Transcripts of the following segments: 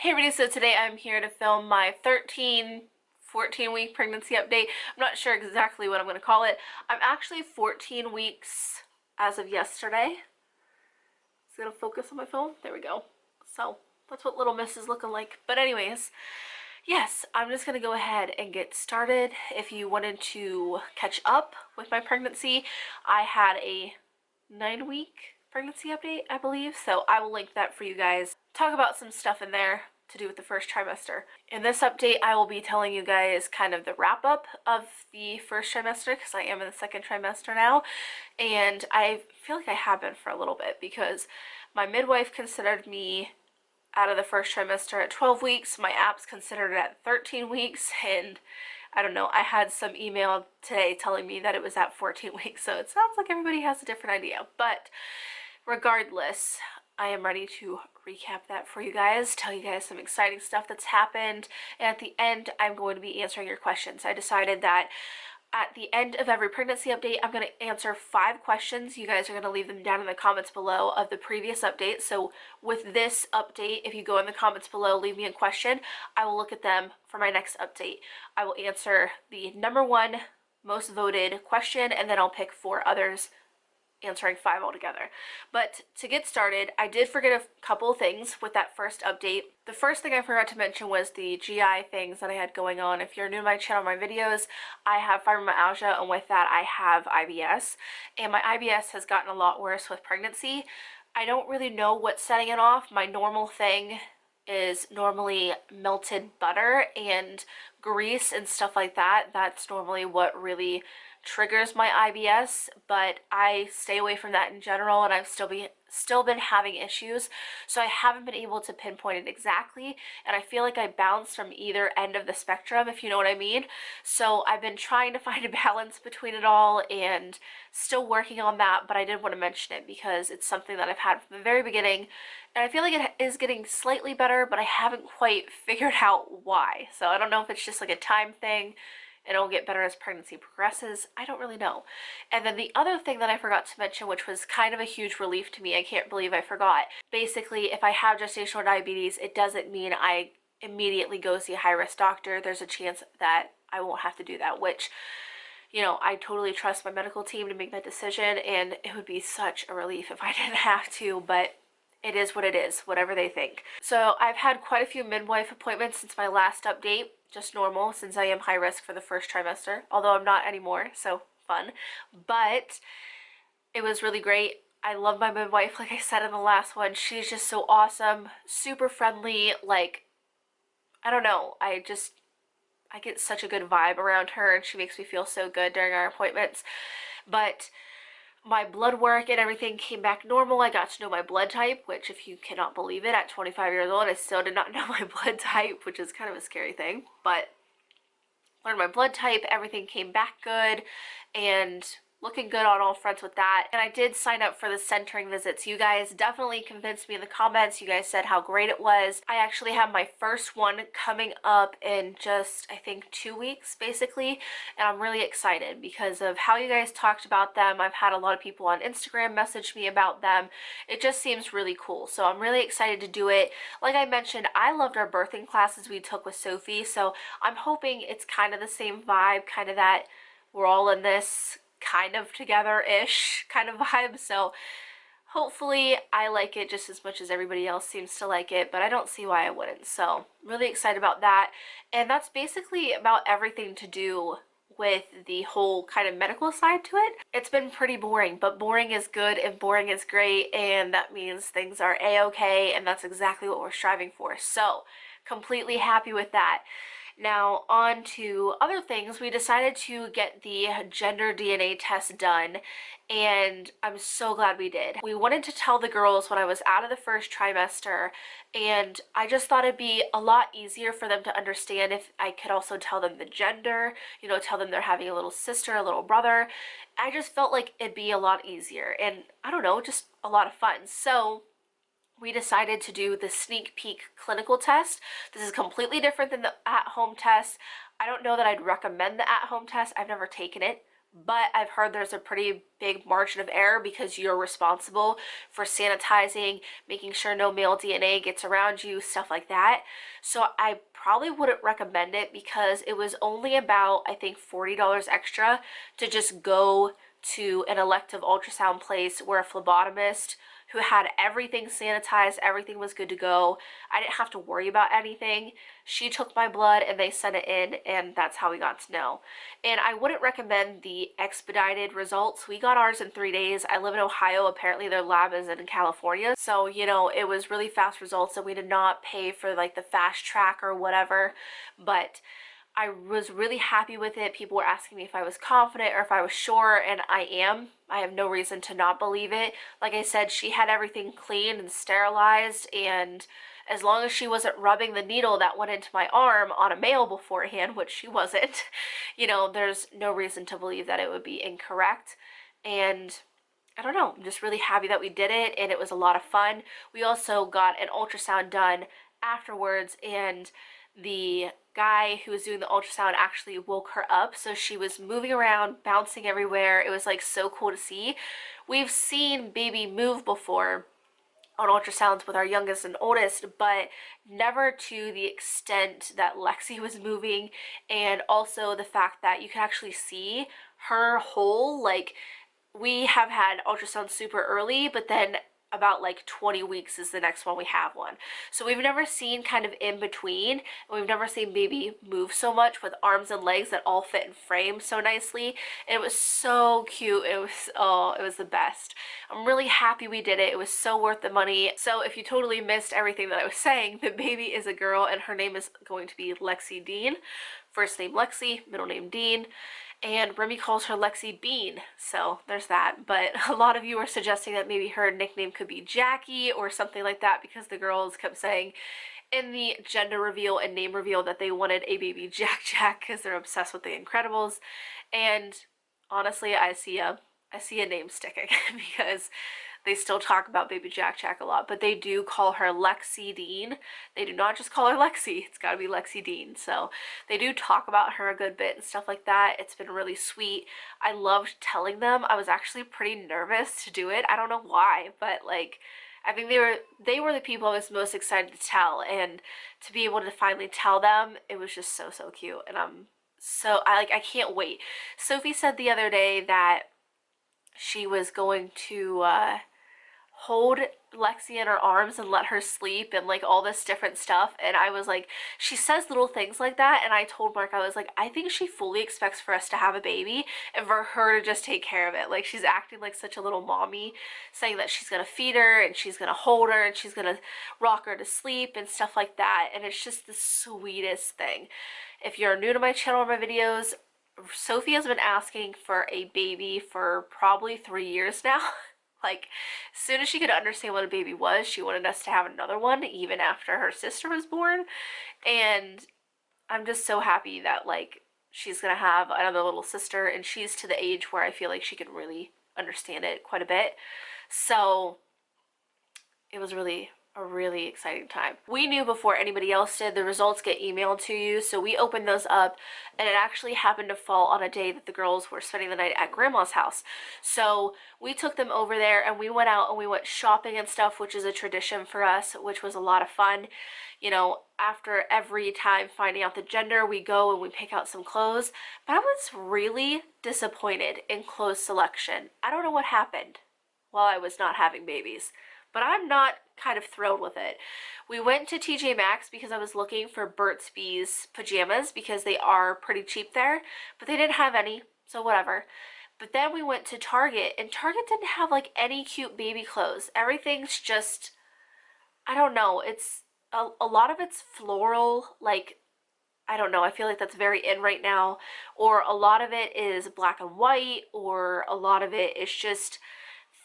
Hey everybody, so today I'm here to film my 14-week pregnancy update. I'm not sure exactly what I'm going to call it. I'm actually 14 weeks as of yesterday. Is it going to focus on my phone? There we go. So that's what little miss is looking like. But anyways, yes, I'm just going to go ahead and get started. If you wanted to catch up with my pregnancy, I had a 9-week pregnancy update, I believe. So I will link that for you guys. Talk about some stuff in there to do with the first trimester. In this update, I will be telling you guys kind of the wrap up of the first trimester because I am in the second trimester now, and I feel like I have been for a little bit because my midwife considered me out of the first trimester at 12 weeks, my apps considered it at 13 weeks, and I don't know, I had some email today telling me that it was at 14 weeks, so it sounds like everybody has a different idea. But regardless, I am ready to recap that for you guys, tell you guys some exciting stuff that's happened, and at the end, I'm going to be answering your questions. I decided that at the end of every pregnancy update, I'm going to answer 5 questions. You guys are going to leave them down in the comments below of the previous update. So with this update, if you go in the comments below, leave me a question, I will look at them for my next update. I will answer the number 1 most voted question, and then I'll pick 4 others, answering 5 altogether. But to get started, I did forget a couple of things with that first update. The first thing I forgot to mention was the GI things that I had going on. If you're new to my channel, my videos, I have fibromyalgia, and with that I have IBS, and my IBS has gotten a lot worse with pregnancy. I don't really know what's setting it off. My normal thing is normally melted butter and grease and stuff like that. That's normally what really triggers my IBS, but I stay away from that in general, and I've still been having issues, so I haven't been able to pinpoint it exactly, and I feel like I bounce from either end of the spectrum, if you know what I mean. So I've been trying to find a balance between it all and still working on that, but I did want to mention it because it's something that I've had from the very beginning, and I feel like it is getting slightly better, but I haven't quite figured out why. So I don't know if it's just like a time thing and it'll get better as pregnancy progresses. I don't really know. And then the other thing that I forgot to mention, which was kind of a huge relief to me, I can't believe I forgot. Basically, if I have gestational diabetes, it doesn't mean I immediately go see a high-risk doctor. There's a chance that I won't have to do that, which, you know, I totally trust my medical team to make that decision, and it would be such a relief if I didn't have to, but it is what it is, whatever they think. So I've had quite a few midwife appointments since my last update, just normal since I am high risk for the first trimester, although I'm not anymore, so fun. But it was really great. I love my midwife, like I said in the last one. She's just so awesome, super friendly, like, I don't know, I get such a good vibe around her, and she makes me feel so good during our appointments. But my blood work and everything came back normal. I got to know my blood type, which, if you cannot believe it, at 25 years old, I still did not know my blood type, which is kind of a scary thing. But learned my blood type, everything came back good, and looking good on all fronts with that. And I did sign up for the centering visits. You guys definitely convinced me in the comments. You guys said how great it was. I actually have my first one coming up in just, I think, 2 weeks basically, and I'm really excited because of how you guys talked about them. I've had a lot of people on Instagram message me about them. It just seems really cool, so I'm really excited to do it. Like I mentioned, I loved our birthing classes we took with Sophie, so I'm hoping it's kind of the same vibe, kind of that we're all in this kind of together-ish kind of vibe. So hopefully I like it just as much as everybody else seems to like it, but I don't see why I wouldn't. So I'm really excited about that. And that's basically about everything to do with the whole kind of medical side to it. It's been pretty boring, but boring is good and boring is great, and that means things are a-okay, and that's exactly what we're striving for. So completely happy with that. Now, on to other things. We decided to get the gender DNA test done, and I'm so glad we did. We wanted to tell the girls when I was out of the first trimester, and I just thought it'd be a lot easier for them to understand if I could also tell them the gender, you know, tell them they're having a little sister, a little brother. I just felt like it'd be a lot easier, and I don't know, just a lot of fun. So we decided to do the sneak peek clinical test. This is completely different than the at-home test. I don't know that I'd recommend the at-home test. I've never taken it, but I've heard there's a pretty big margin of error because you're responsible for sanitizing, making sure no male DNA gets around you, stuff like that. So I probably wouldn't recommend it because it was only about, I think, $40 extra to just go to an elective ultrasound place where a phlebotomist who had everything sanitized, everything was good to go. I didn't have to worry about anything. She took my blood and they sent it in, and that's how we got to know. And I wouldn't recommend the expedited results. We got ours in 3 days. I live in Ohio. Apparently their lab is in California. So, you know, it was really fast results, and we did not pay for like the fast track or whatever. But I was really happy with it. People were asking me if I was confident or if I was sure, and I am. I have no reason to not believe it. Like I said, she had everything clean and sterilized, and as long as she wasn't rubbing the needle that went into my arm on a male beforehand, which she wasn't, you know, there's no reason to believe that it would be incorrect. And I don't know, I'm just really happy that we did it, and it was a lot of fun. We also got an ultrasound done afterwards, and the guy who was doing the ultrasound actually woke her up, so she was moving around, bouncing everywhere. It was like so cool to see. We've seen baby move before on ultrasounds with our youngest and oldest, but never to the extent that Lexi was moving, and also the fact that you can actually see her hole. Like, we have had ultrasound super early, but then about like 20 weeks is the next one we have one. So we've never seen kind of in between, and we've never seen baby move so much with arms and legs that all fit in frame so nicely. And it was so cute. It was, oh, it was the best. I'm really happy we did it. It was so worth the money. So if you totally missed everything that I was saying, the baby is a girl, and her name is going to be Lexi Dean. First name Lexi, middle name Dean. And Remy calls her Lexi Bean, so there's that. But a lot of you are suggesting that maybe her nickname could be Jackie or something like that, because the girls kept saying in the gender reveal and name reveal that they wanted a baby Jack Jack because they're obsessed with The Incredibles. And honestly, I see a name sticking because they still talk about baby Jack Jack a lot, but they do call her Lexi Dean. They do not just call her Lexi. It's got to be Lexi Dean. So they do talk about her a good bit and stuff like that. It's been really sweet. I loved telling them. I was actually pretty nervous to do it. I don't know why, but like, I think they were the people I was most excited to tell, and to be able to finally tell them, it was just so cute. And I can't wait. Sophie said the other day that she was going to hold Lexi in her arms and let her sleep and like all this different stuff. And I was like, she says little things like that, and I told Mark, I was like, I think she fully expects for us to have a baby and for her to just take care of it. Like, she's acting like such a little mommy, saying that she's gonna feed her and she's gonna hold her and she's gonna rock her to sleep and stuff like that. And it's just the sweetest thing. If you're new to my channel or my videos, Sophie has been asking for a baby for probably 3 years now. Like, as soon as she could understand what a baby was, she wanted us to have another one, even after her sister was born. And I'm just so happy that, like, she's gonna have another little sister, and she's to the age where I feel like she can really understand it quite a bit. So it was really a really exciting time. We knew before anybody else did. The results get emailed to you, so we opened those up, and it actually happened to fall on a day that the girls were spending the night at grandma's house. So we took them over there, and we went out and we went shopping and stuff, which is a tradition for us, which was a lot of fun. You know, after every time finding out the gender, we go and we pick out some clothes. But I was really disappointed in clothes selection. I don't know what happened while I was not having babies, but I'm not kind of thrilled with it. We went to TJ Maxx because I was looking for Burt's Bees pajamas because they are pretty cheap there, but they didn't have any, so whatever. But then we went to Target, and Target didn't have like any cute baby clothes. Everything's just, I don't know, it's a lot of it's floral, like, I don't know, I feel like that's very in right now, or a lot of it is black and white, or a lot of it is just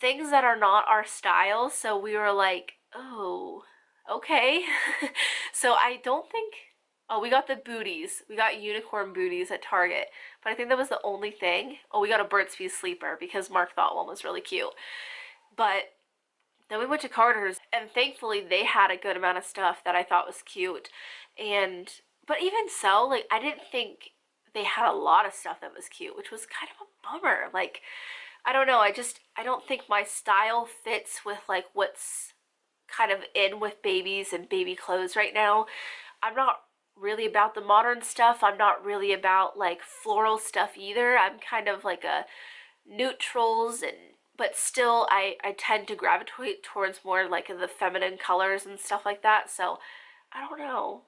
things that are not our style. So we were like, oh, okay. So I don't think, oh, we got the booties. We got unicorn booties at Target, but I think that was the only thing. Oh, we got a Burt's Bees sleeper because Mark thought one was really cute. But then we went to Carter's, and thankfully they had a good amount of stuff that I thought was cute. And but even so, like, I didn't think they had a lot of stuff that was cute, which was kind of a bummer. Like, I don't know, I don't think my style fits with like what's kind of in with babies and baby clothes right now. I'm not really about the modern stuff. I'm not really about like floral stuff either. I'm kind of like a neutrals, and but still I tend to gravitate towards more like the feminine colors and stuff like that. So I don't know.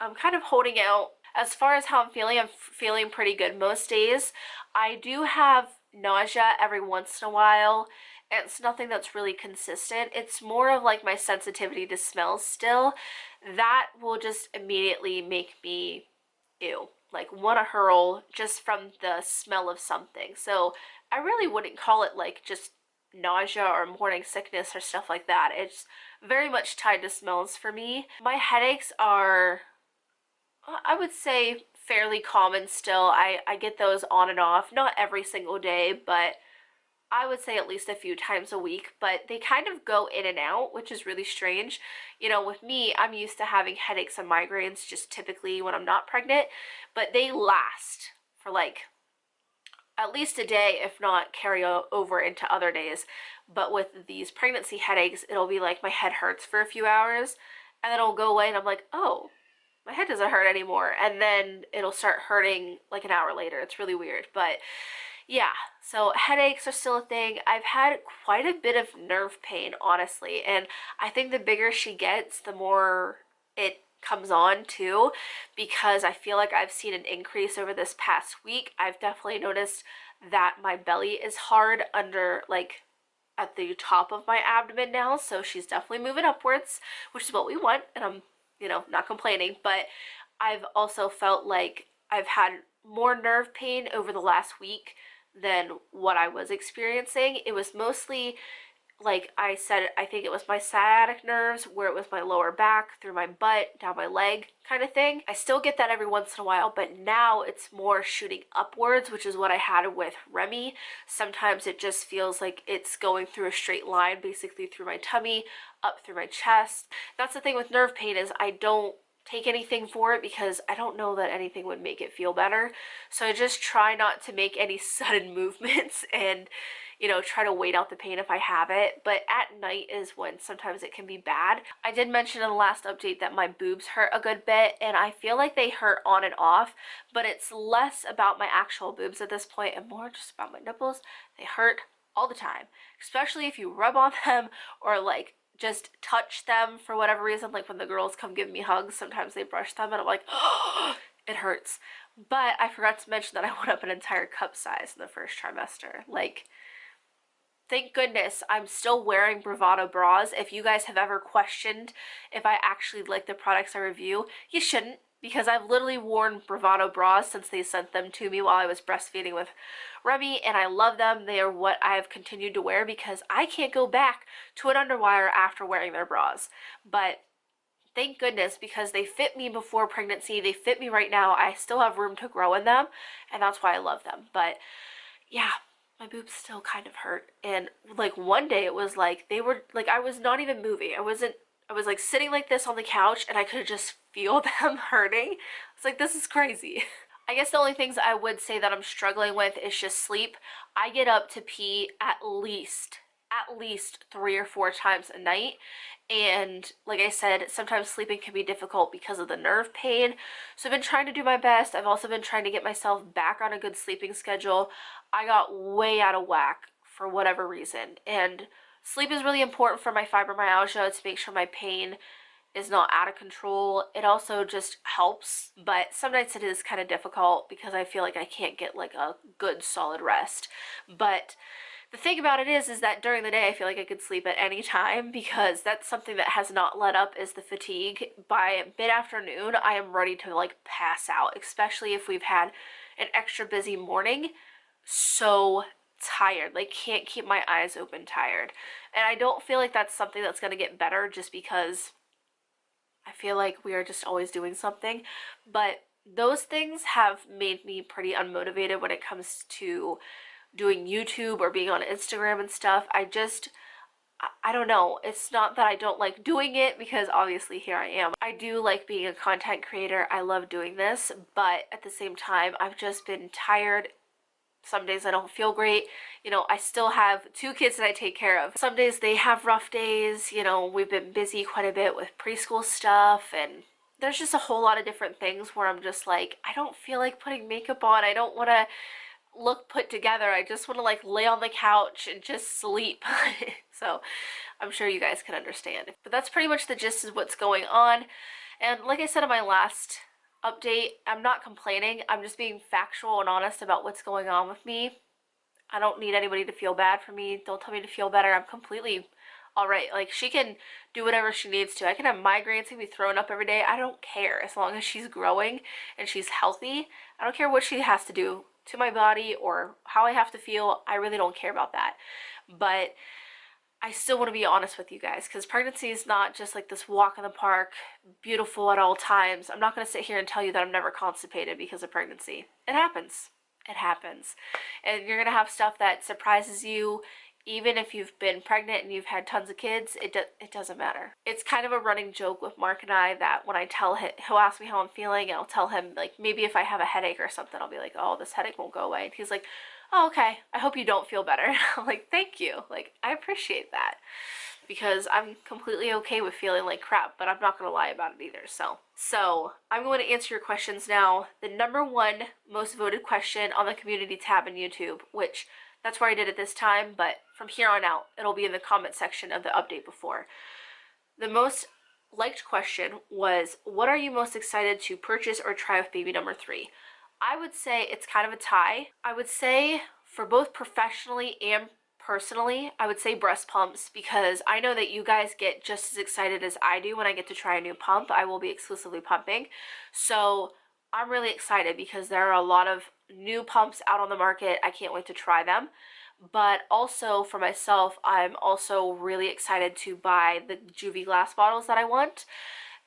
I'm kind of holding out. As far as how I'm feeling pretty good most days. I do have nausea every once in a while. It's nothing that's really consistent. It's more of like my sensitivity to smells still. That will just immediately make me ew, like want to hurl just from the smell of something. So I really wouldn't call it like just nausea or morning sickness or stuff like that. It's very much tied to smells for me. My headaches are, I would say, fairly common still. I get those on and off, not every single day, but I would say at least a few times a week, but they kind of go in and out, which is really strange. You know, with me, I'm used to having headaches and migraines just typically when I'm not pregnant, but they last for like at least a day, if not carry over into other days. But with these pregnancy headaches, it'll be like my head hurts for a few hours, and then it'll go away, and I'm like, oh, my head doesn't hurt anymore, and then it'll start hurting like an hour later. It's really weird, but yeah, so headaches are still a thing. I've had quite a bit of nerve pain, honestly, and I think the bigger she gets, the more it comes on too, because I feel like I've seen an increase over this past week. I've definitely noticed that my belly is hard under, like, at the top of my abdomen now, so she's definitely moving upwards, which is what we want, and I'm, you know, not complaining. But I've also felt like I've had more nerve pain over the last week than what I was experiencing. It was mostly, like I said, I think it was my sciatic nerves, where it was my lower back, through my butt, down my leg kind of thing. I still get that every once in a while, but now it's more shooting upwards, which is what I had with Remy. Sometimes it just feels like it's going through a straight line, basically through my tummy, up through my chest. That's the thing with nerve pain, is I don't take anything for it because I don't know that anything would make it feel better. So I just try not to make any sudden movements and, you know, try to wait out the pain if I have it. But at night is when sometimes it can be bad. I did mention in the last update that my boobs hurt a good bit, and I feel like they hurt on and off, but it's less about my actual boobs at this point and more just about my nipples. They hurt all the time, especially if you rub on them or like just touch them for whatever reason. Like when the girls come give me hugs, sometimes they brush them and I'm like, oh, it hurts. But I forgot to mention that I went up an entire cup size in the first trimester. Like, thank goodness I'm still wearing Bravado bras. If you guys have ever questioned if I actually like the products I review, you shouldn't, because I've literally worn Bravado bras since they sent them to me while I was breastfeeding with Remy, and I love them. They are what I have continued to wear because I can't go back to an underwire after wearing their bras. But thank goodness, because they fit me before pregnancy, they fit me right now. I still have room to grow in them, and that's why I love them. But yeah, my boobs still kind of hurt. And like one day it was like they were like, I was not even moving. I was like sitting like this on the couch and I could just feel them hurting. It's like, this is crazy. I guess the only things I would say that I'm struggling with is just sleep. I get up to pee at least 3 or 4 times a night, and like I said, sometimes sleeping can be difficult because of the nerve pain. So I've been trying to do my best. I've also been trying to get myself back on a good sleeping schedule. I got way out of whack for whatever reason, and sleep is really important for my fibromyalgia, to make sure my pain is not out of control. It also just helps, but some nights it is kind of difficult because I feel like I can't get like a good solid rest. But the thing about it is that during the day I feel like I could sleep at any time, because that's something that has not let up, is the fatigue. By mid-afternoon I am ready to like pass out, especially if we've had an extra busy morning. So tired, like can't keep my eyes open, tired. And I don't feel like that's something that's going to get better, just because I feel like we are just always doing something. But those things have made me pretty unmotivated when it comes to doing YouTube or being on Instagram and stuff. I don't know. It's not that I don't like doing it, because obviously here I am. I do like being a content creator. I love doing this, but at the same time, I've just been tired. Some days I don't feel great. You know, I still have 2 kids that I take care of. Some days they have rough days. You know, we've been busy quite a bit with preschool stuff, and there's just a whole lot of different things where I'm just like, I don't feel like putting makeup on. I don't want to look put together. I just want to like lay on the couch and just sleep. So I'm sure you guys can understand. But that's pretty much the gist of what's going on. And like I said in my last update, I'm not complaining. I'm just being factual and honest about what's going on with me. I don't need anybody to feel bad for me. Don't tell me to feel better. I'm completely all right. Like, she can do whatever she needs to. I can have migraines and be thrown up every day. I don't care, as long as she's growing and she's healthy. I don't care what she has to do to my body or how I have to feel. I really don't care about that. But I still want to be honest with you guys, because pregnancy is not just like this walk in the park, beautiful at all times. I'm not going to sit here and tell you that I'm never constipated because of pregnancy. It happens. It happens. And you're going to have stuff that surprises you. Even if you've been pregnant and you've had tons of kids, it doesn't matter. It's kind of a running joke with Mark and I that when I tell him, he'll ask me how I'm feeling, and I'll tell him, like, maybe if I have a headache or something, I'll be like, oh, this headache won't go away. And he's like, oh, okay, I hope you don't feel better. I'm like, thank you. Like, I appreciate that, because I'm completely okay with feeling like crap, but I'm not going to lie about it either. So I'm going to answer your questions now. The #1 most voted question on the community tab in YouTube, which that's where I did it this time, but from here on out, it'll be in the comment section of the update before. The most liked question was, what are you most excited to purchase or try with baby #3? I would say it's kind of a tie. I would say for both professionally and personally, I would say breast pumps, because I know that you guys get just as excited as I do when I get to try a new pump. I will be exclusively pumping. So I'm really excited because there are a lot of new pumps out on the market. I can't wait to try them. But also for myself, I'm also really excited to buy the Juvie glass bottles that I want.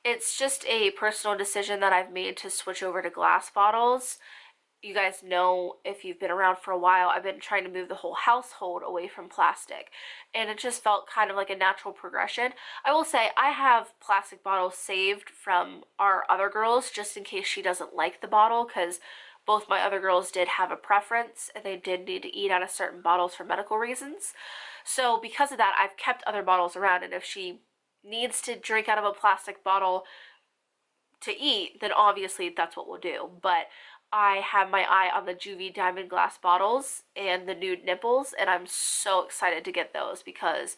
It's just a personal decision that I've made to switch over to glass bottles. You guys know, if you've been around for a while, I've been trying to move the whole household away from plastic, and it just felt kind of like a natural progression. I will say I have plastic bottles saved from our other girls just in case she doesn't like the bottle, because both my other girls did have a preference and they did need to eat out of certain bottles for medical reasons. So because of that, I've kept other bottles around, and if she needs to drink out of a plastic bottle to eat, then obviously that's what we'll do. But I have my eye on the Juvie diamond glass bottles and the nude nipples, and I'm so excited to get those because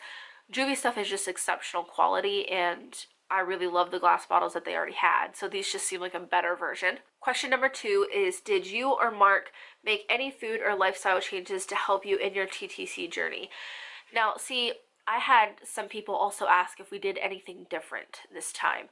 Juvie stuff is just exceptional quality, and I really love the glass bottles that they already had, so these just seem like a better version. Question #2 is, did you or Mark make any food or lifestyle changes to help you in your TTC journey? Now, see, I had some people also ask if we did anything different this time,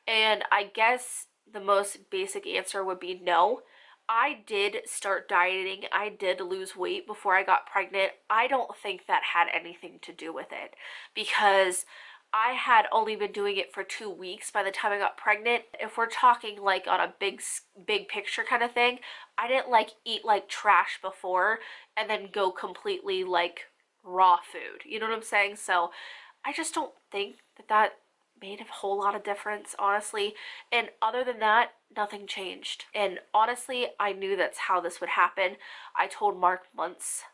and I guess the most basic answer would be no. I did start dieting. I did lose weight before I got pregnant. I don't think that had anything to do with it, because I had only been doing it for 2 weeks by the time I got pregnant. If we're talking like on a big picture kind of thing, I didn't like eat like trash before and then go completely like raw food. You know what I'm saying? So I just don't think that made a whole lot of difference, honestly. And other than that, nothing changed. And honestly, I knew that's how this would happen. I told Mark months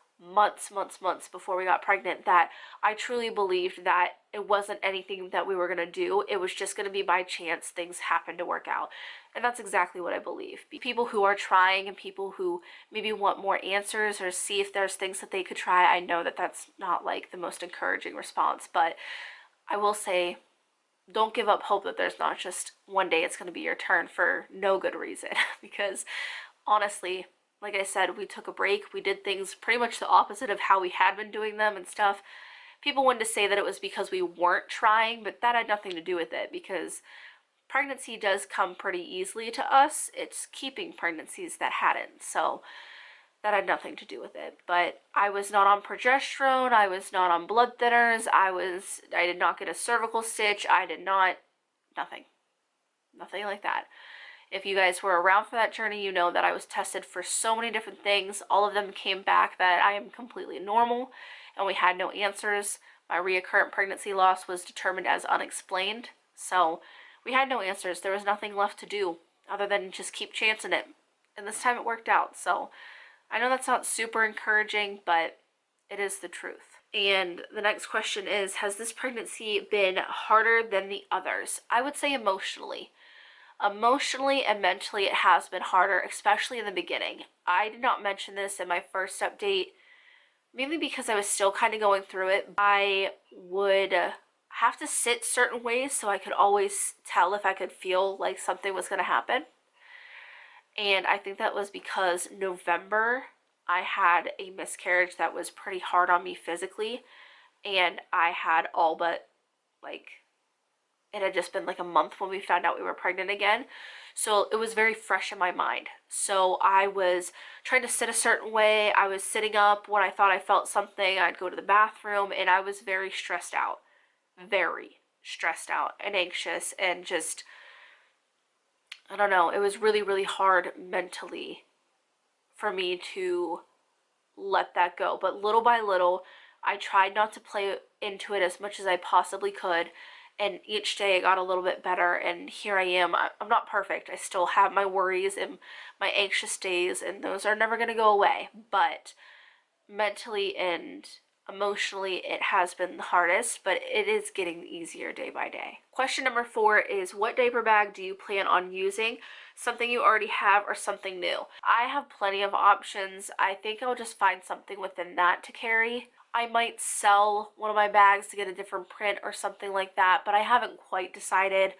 before we got pregnant that I truly believed that it wasn't anything that we were going to do. It was just going to be by chance things happened to work out. And that's exactly what I believe. People who are trying and people who maybe want more answers or see if there's things that they could try, I know that that's not like the most encouraging response, but I will say, don't give up hope that there's not just one day it's going to be your turn for no good reason. Because honestly, like I said, we took a break. We did things pretty much the opposite of how we had been doing them and stuff. People wanted to say that it was because we weren't trying, but that had nothing to do with it, because pregnancy does come pretty easily to us. It's keeping pregnancies that hadn't. So that had nothing to do with it. But I was not on progesterone, I was not on blood thinners, I did not get a cervical stitch, nothing like that. If you guys were around for that journey, you know that I was tested for so many different things. All of them came back that I am completely normal, and we had no answers. My recurrent pregnancy loss was determined as unexplained. So we had no answers. There was nothing left to do other than just keep chancing it. And this time it worked out. So I know that's not super encouraging, but it is the truth. And the next question is, has this pregnancy been harder than the others? I would say emotionally. Emotionally and mentally it has been harder, especially in the beginning. I did not mention this in my first update, mainly because I was still kind of going through it. I would have to sit certain ways so I could always tell if I could feel like something was going to happen. And I think that was because November I had a miscarriage that was pretty hard on me physically, and I had all but, like, it had just been like a month when we found out we were pregnant again. So it was very fresh in my mind. So I was trying to sit a certain way. I was sitting up when I thought I felt something. I'd go to the bathroom, and I was very stressed out and anxious, and just, I don't know, it was really, really hard mentally for me to let that go. But little by little, I tried not to play into it as much as I possibly could. And each day I got a little bit better, and here I am. I'm not perfect. I still have my worries and my anxious days, and those are never going to go away. But mentally and emotionally, it has been the hardest, but it is getting easier day by day. Question number 4 is, what diaper bag do you plan on using? Something you already have or something new? I have plenty of options. I think I'll just find something within that to carry. I might sell one of my bags to get a different print or something like that, but I haven't quite decided.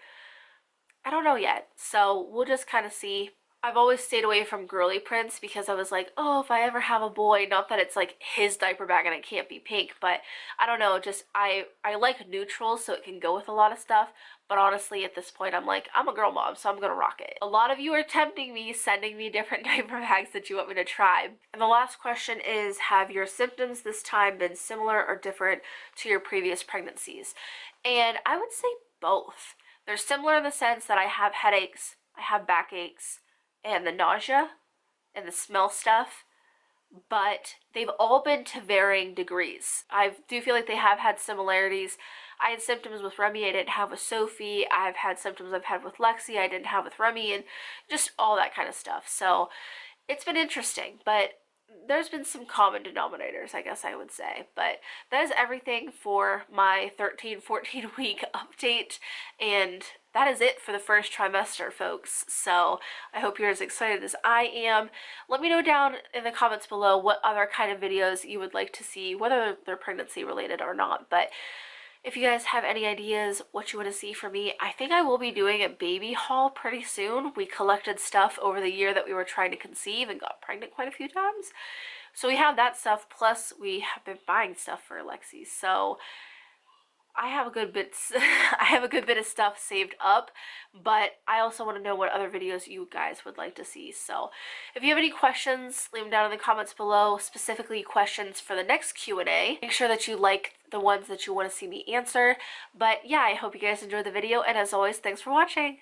I don't know yet, so we'll just kind of see. I've always stayed away from girly prints because I was like, oh, if I ever have a boy, not that it's like his diaper bag and it can't be pink, but I don't know, just I like neutrals so it can go with a lot of stuff. But honestly, at this point, I'm like, I'm a girl mom, so I'm gonna rock it. A lot of you are tempting me, sending me different diaper bags that you want me to try. And the last question is, have your symptoms this time been similar or different to your previous pregnancies? And I would say both. They're similar in the sense that I have headaches, I have backaches, and the nausea and the smell stuff, but they've all been to varying degrees. I do feel like they have had similarities. I had symptoms with Remy I didn't have with Sophie. I've had symptoms I've had with Lexi I didn't have with Remy, and just all that kind of stuff. So it's been interesting, but there's been some common denominators, I guess I would say. But that is everything for my 13-14 week update, and that is it for the first trimester, folks. So I hope you're as excited as I am. Let me know down in the comments below what other kind of videos you would like to see, whether they're pregnancy related or not. But if you guys have any ideas what you want to see from me, I think I will be doing a baby haul pretty soon. We collected stuff over the year that we were trying to conceive and got pregnant quite a few times. So we have that stuff, plus we have been buying stuff for Lexi. So I have a good bit of stuff saved up, but I also want to know what other videos you guys would like to see. So if you have any questions, leave them down in the comments below, specifically questions for the next Q&A. Make sure that you like the ones that you want to see me answer. But yeah, I hope you guys enjoyed the video, and as always, thanks for watching.